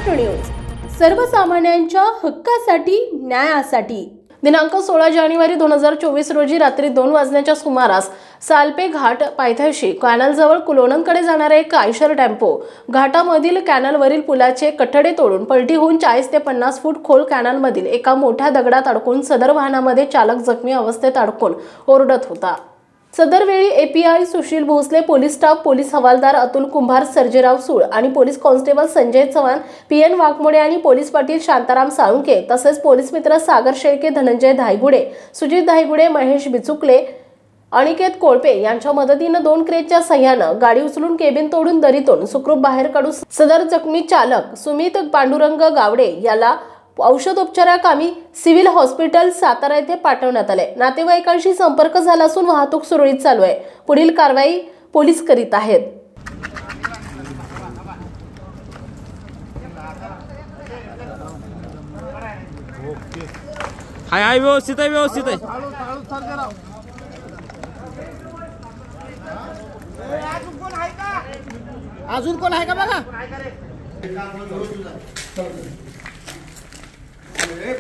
Maharashtra news, सर्वसामान्यांच्या हक्कासाठी, न्यायासाठी। दिनांक 16 जानेवारी 2024 रोजी रात्री 2 वाजण्याच्या सुमारास सालपे घाट पायथ्याशी कॅनलजवळ कुलोणंकडे जाणारा एक आयशर टेम्पो घाटामधील कॅनलवरील पुलाचे कठडे तोडून पलटी होऊन 40 ते 50 फूट खोल कॅनलमधील एका मोठ्या दगडात अडकून सदर वाहनामध्ये चालक जखमी अवस्थेत अडकून ओरडत होता। सदरवेळी API Sushil Bhosale, police staff, police हवालदार अतुल कुंभार, सर्जेराव सूळ आणि police constable Sanjay Chavan, PN Waghmode आणि पोलीस पाटील शांताराम साळुंके तसेच पोलीस मित्र सागर शेळके, धनंजय धायगुडे, सुजित धायगुडे, महेश बिचुकले, अनिकेत कोळपे यांच्या मदतीने 2 क्रेनच्या सहाय्याने गाडी उचलून केबिन तोडून दरीतून सुखरूप बाहेर काढून सदर जखमी चालक सुमित पांडुरंग गावडे याला औषधोपचाराकामी सिव्हिल हॉस्पिटल सातारा येथे पाठवण्यात आले। नातेवाईकांशी संपर्क झाला असून वाहतूक सुरळीत चालू आहे। पुढील कारवाई पोलीस करीत आहेत। हाय व्यवस्थित आहे, व्यवस्थित आहे। अजून कोण आहे का बघा।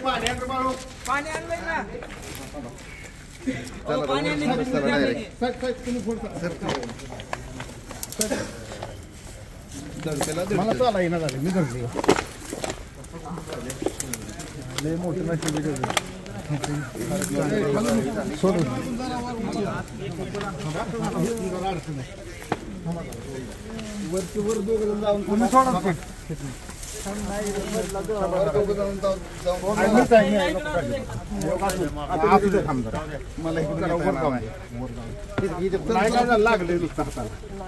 पाणी आणलंय ना, पाणी मला चाला येणार झाले मी धरले लय मोठं नशीब सोडून वरची वर दोघं जाऊन तुम्ही सोडा लागले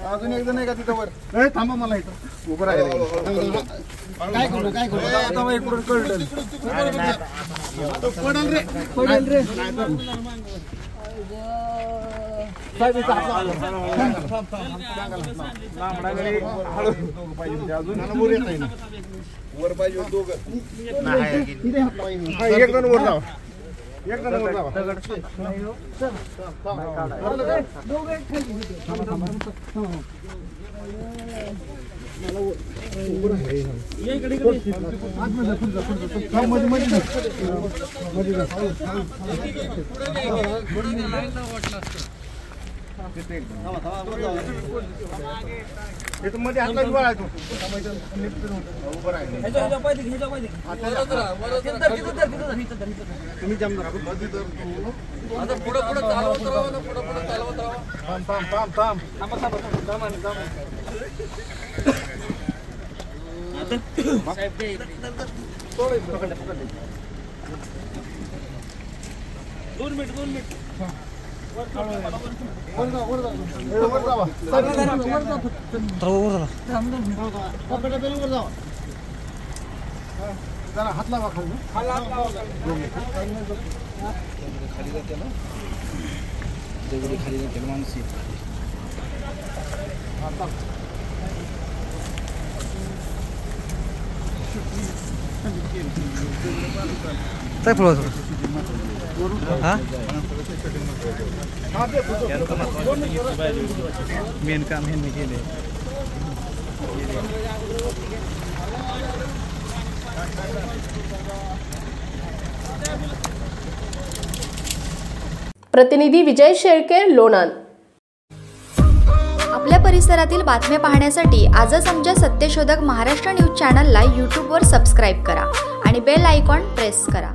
अजून एक जण आहे का तिथं वर थांबा मला इथं उभं राहिलं काय करू काय करू आता इकडून कळलं पडल रे पडल रे वर पाहिजे दोघं एक जण वर जावा एक जण वर जावा मध्ये हात लावून वळायचो तुम्ही जमणार पुढे पुढे चालवत राहा ना, पुढे पुढे चालवत राहा। थांब थांब थांब थांबा दोन मिनिट हात लावा खाली जाते ना, दगडी खाली जाते माणसी काय फळ मेन काम ह्यांनी केले। प्रतिनिधी विजय शेळके, लोणंद। आपल्या परिसरातील बातम्या पाहण्यासाठी आजच आमच्या सत्यशोधक महाराष्ट्र न्यूज चॅनलला यूट्यूबवर सबस्क्राईब करा आणि बेल आयकॉन प्रेस करा।